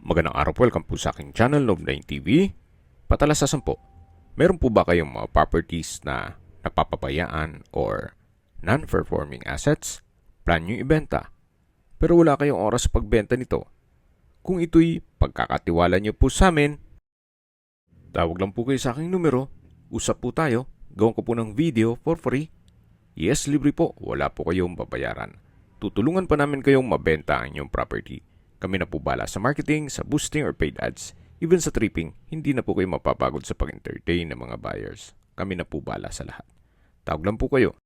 Magandang araw po, welcome po sa aking channel, Love9 TV. Patalasasan po, meron po ba kayong mga properties na napapabayaan or non-performing assets? Plan nyo ibenta, pero wala kayong oras sa pagbenta nito. Kung ito'y pagkakatiwala nyo po sa amin, tawag lang po kayo sa aking numero, usap po tayo, gawin ko po ng video for free. Yes, libre po, wala po kayong babayaran. Tutulungan pa namin kayong mabenta ang inyong property. Kami na po bala sa marketing, sa boosting or paid ads. Even sa tripping, hindi na po kayo mapapagod sa pag-entertain ng mga buyers. Kami na po bala sa lahat. Tawag lang po kayo.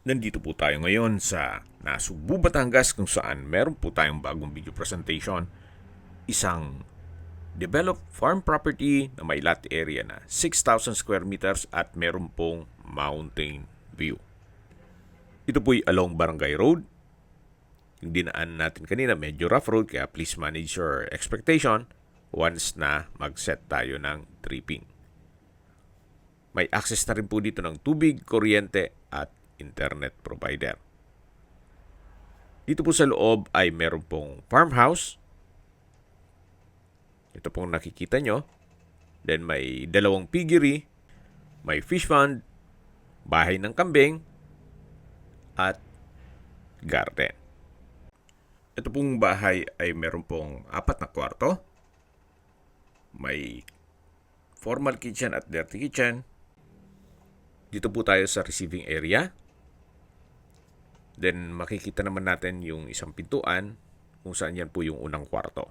Nandito po tayo ngayon sa Nasugbu, Batangas kung saan meron po tayong bagong video presentation. Isang developed farm property na may lot area na 6,000 square meters at meron pong mountain view. Ito po'y along Barangay Road. Yung dinaan natin kanina, medyo rough road, kaya please manage your expectation once na mag-set tayo ng tripping. May access na rin po dito ng tubig, kuryente at internet provider. Dito po sa loob ay meron pong farmhouse. Ito pong nakikita nyo. Then may dalawang piggery, may fish pond, bahay ng kambing, at garden. Ito pong bahay ay meron pong 4 na kwarto. May formal kitchen at dirty kitchen. Dito po tayo sa receiving area. Then makikita naman natin yung isang pintuan kung saan yan po yung unang kwarto.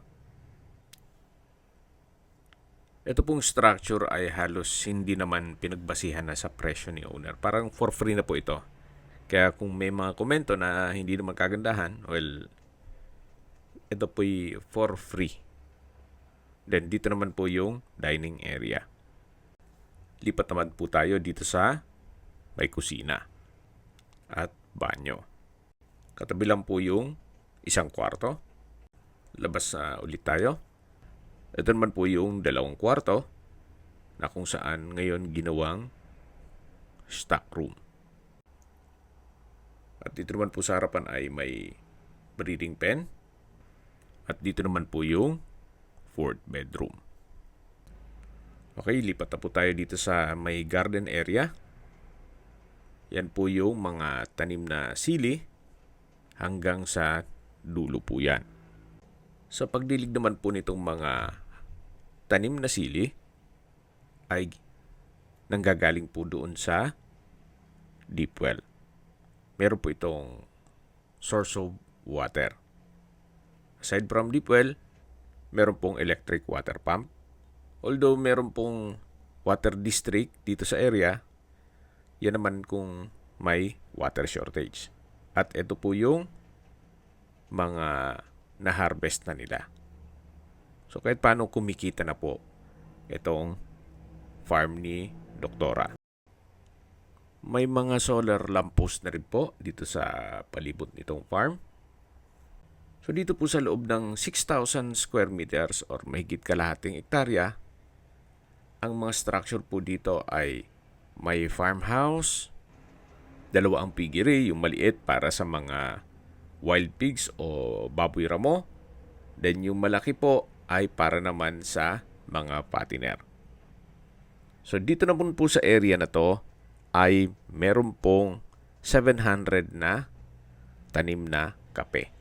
Ito pong structure ay halos hindi naman pinagbasihan na sa presyo ni owner. Parang for free na po ito. Kaya kung may mga komento na hindi naman kagandahan, well, ito po'y for free. Then dito naman po yung dining area. Lipat naman po tayo dito sa may kusina at banyo. Katabi lang po yung isang kwarto. Labas na ulit tayo. Ito naman po yung 2 kwarto na kung saan ngayon ginawang stock room. At dito naman po sa harapan ay may breeding pen. At dito naman po yung 4th bedroom. Okay, lipat na po tayo dito sa may garden area. Yan po yung mga tanim na sili hanggang sa dulo po yan. Sa pagdilig naman po nitong mga tanim na sili ay nanggagaling po doon sa deep well. Meron po itong source of water. Aside from deep well, meron pong electric water pump. Although meron pong water district dito sa area, yan naman kung may water shortage. At ito po yung mga na-harvest na nila. So kahit paano kumikita na po itong farm ni Doktora. May mga solar lamppost na rin po dito sa palibot nitong farm. So dito po sa loob ng 6,000 square meters or mahigit kalahating hektarya, ang mga structure po dito ay may farmhouse, 2 ang piggery, yung maliit para sa mga wild pigs o baboy ramo. Then yung malaki po ay para naman sa mga patiner. So dito naman po sa area na to ay meron pong 700 na tanim na kape.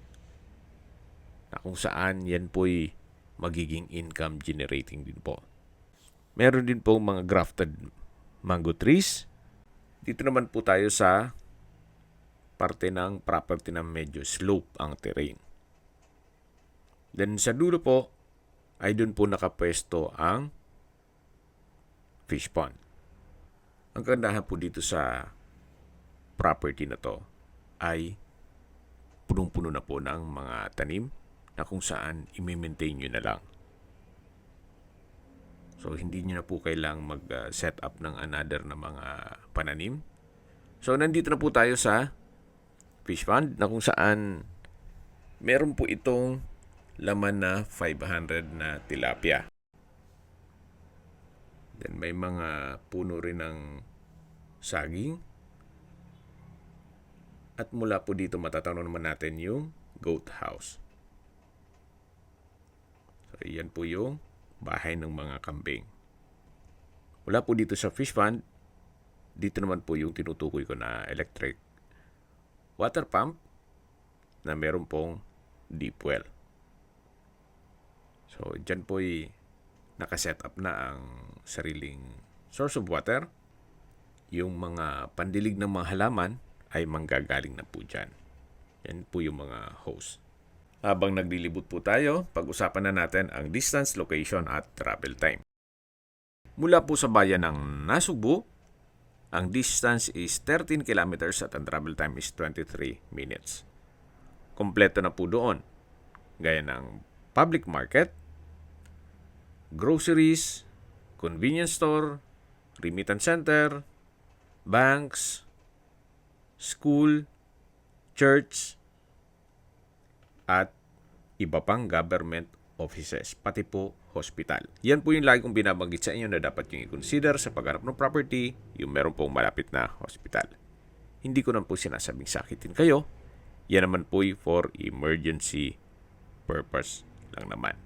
Na kung saan yan po'y magiging income generating din po. Meron din pong mga grafted mango trees. Dito naman po tayo sa parte ng property na medyo slope ang terrain. Then sa dulo po ay doon po nakapwesto ang fish pond. Ang kagandahan po dito sa property na to ay punong-puno na po ng mga tanim na kung saan i-maintain nyo na lang. So, hindi nyo na po kailang mag-set up ng another na mga pananim. So, nandito na po tayo sa fish pond na kung saan meron po itong laman na 500 na tilapia. Then, may mga puno rin ng saging. At mula po dito matatanaw naman natin yung goat house. Ayan po yung bahay ng mga kambing. Wala po dito sa fish pond. Dito naman po yung tinutukoy ko na electric water pump na meron pong deep well. So, dyan po nakaset up na ang sariling source of water. Yung mga pandilig ng mga halaman ay manggagaling na po dyan. Yan po yung mga hose. Habang naglilibot po tayo, pag-usapan na natin ang distance, location at travel time. Mula po sa bayan ng Nasugbu, ang distance is 13 kilometers at ang travel time is 23 minutes. Kompleto na po doon, gaya ng public market, groceries, convenience store, remittance center, banks, school, church, at iba pang government offices, pati po hospital. Yan po yung lagi kong binabanggit sa inyo na dapat yung i-consider sa pagharap ng property, yung meron pong malapit na hospital. Hindi ko naman po sinasabing sakitin kayo. Yan naman po for emergency purpose lang naman.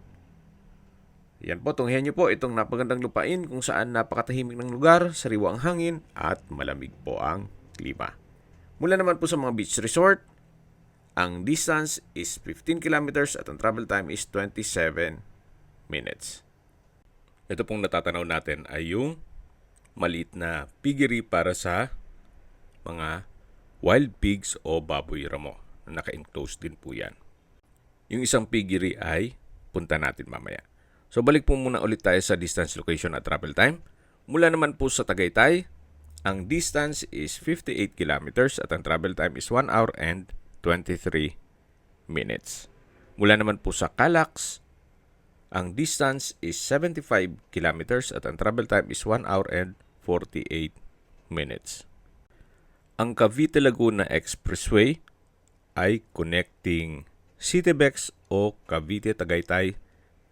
Yan po, tunghayan nyo po itong napagandang lupain kung saan napakatahimik ng lugar, sariwa ang hangin, at malamig po ang klima. Mula naman po sa mga beach resort, ang distance is 15 kilometers at ang travel time is 27 minutes. Ito pong natatanaw natin ay yung maliit na piggery para sa mga wild pigs o baboy ramo. Naka-enclose din po yan. Yung isang piggery ay punta natin mamaya. So balik po muna ulit tayo sa distance, location at travel time. Mula naman po sa Tagaytay, ang distance is 58 kilometers at ang travel time is 1 hour and 23 minutes. Mula naman po sa Calax, ang distance is 75 kilometers at ang travel time is 1 hour and 48 minutes. Ang Cavite-Laguna Expressway ay connecting Citebex o Cavite-Tagaytay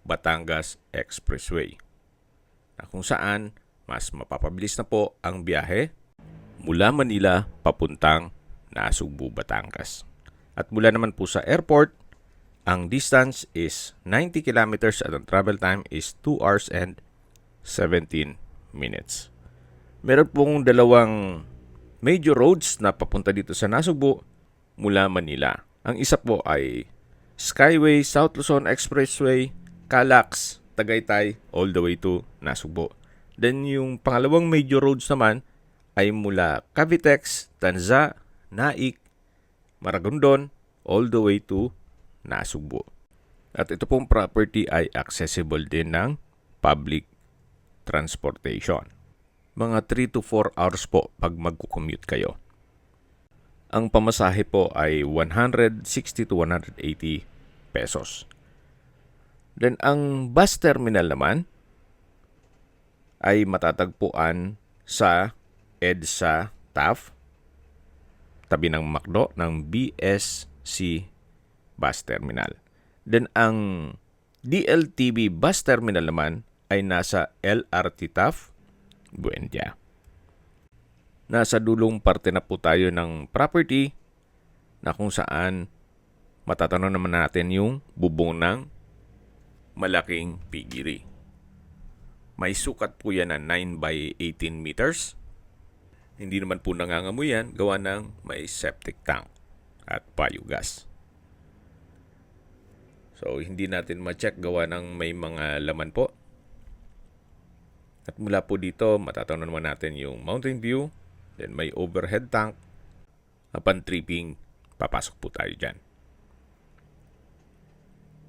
Batangas Expressway, na kung saan mas mapapabilis na po ang biyahe mula Manila papuntang Nasugbu, Batangas. At mula naman po sa airport, ang distance is 90 kilometers at ang travel time is 2 hours and 17 minutes. Meron pong dalawang major roads na papunta dito sa Nasugbu mula Manila. Ang isa po ay Skyway, South Luzon Expressway, Calax, Tagaytay, all the way to Nasugbu. Then yung pangalawang major roads naman ay mula Cavitex, Tanza, Naik, Maragondon, all the way to Nasugbu. At ito pong property ay accessible din ng public transportation. Mga 3 to 4 hours po pag magkukommute kayo. Ang pamasahe po ay 160 to 180 pesos. Then ang bus terminal naman ay matatagpuan sa EDSA TAF, tabi ng McDo ng BSC Bus Terminal. Then ang DLTV Bus Terminal naman ay nasa LRT TAF, Buendia. Nasa dulong parte na po tayo ng property na kung saan matatanaw naman natin yung bubong ng malaking piggery. May sukat po yan na 9 by 18 meters. Hindi naman po nangangamoy yan, gawa ng may septic tank at biogas. So, hindi natin ma-check gawa ng may mga laman po. At mula po dito, matatanaw naman natin yung mountain view. Then may overhead tank. Upon tripping, papasok po tayo dyan.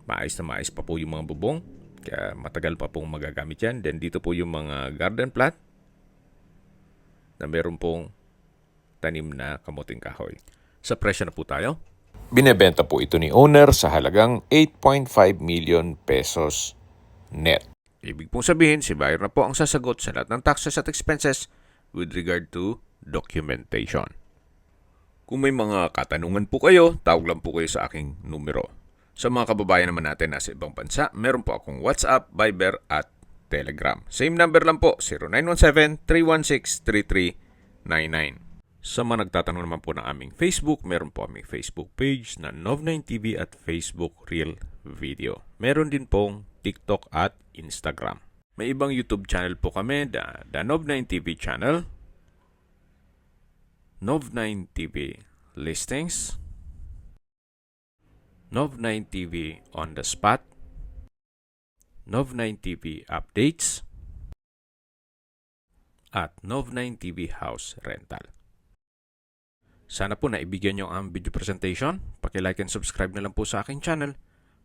Maayos na maayos pa po yung mga bubong. Kaya matagal pa pong magagamit yan. Then dito po yung mga garden plot na meron pong tanim na kamuting kahoy. Sa presyo na po tayo. Binebenta po ito ni owner sa halagang 8.5 million pesos net. Ibig pong sabihin, si buyer na po ang sasagot sa lahat ng taxes at expenses with regard to documentation. Kung may mga katanungan po kayo, tawag lang po kayo sa aking numero. Sa mga kababayan naman natin nasa ibang bansa, meron po akong WhatsApp, Viber at Telegram. Same number lang po, 0917-316-3399. Sa mga nagtatanong naman po ng aming Facebook, meron po aming Facebook page na Nov9TV at Facebook Real Video. Meron din pong TikTok at Instagram. May ibang YouTube channel po kami, the Nov9 TV channel, Nov9 TV Listings, Nov9 TV On The Spot, Nov9 TV Updates, at Nov9 TV House Rental. Sana po naibigyan nyo ang video presentation. Paki-like and subscribe na lang po sa aking channel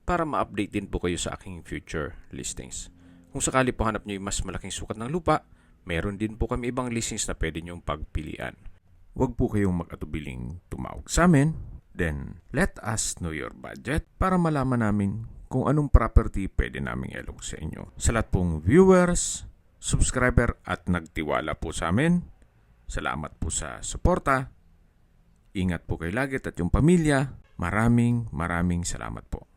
para ma-update din po kayo sa aking future listings. Kung sakali po hanap nyo yung mas malaking sukat ng lupa, meron din po kami ibang listings na pwede nyong pagpilian. Huwag po kayong mag-atubiling tumawag sa amin. Then, let us know your budget para malaman namin kung anong property pwede naming ilog sa inyo. Sa lahat pong viewers, subscriber at nagtiwala po sa amin, salamat po sa suporta. Ingat po kayo lagi at yung pamilya. Maraming salamat po.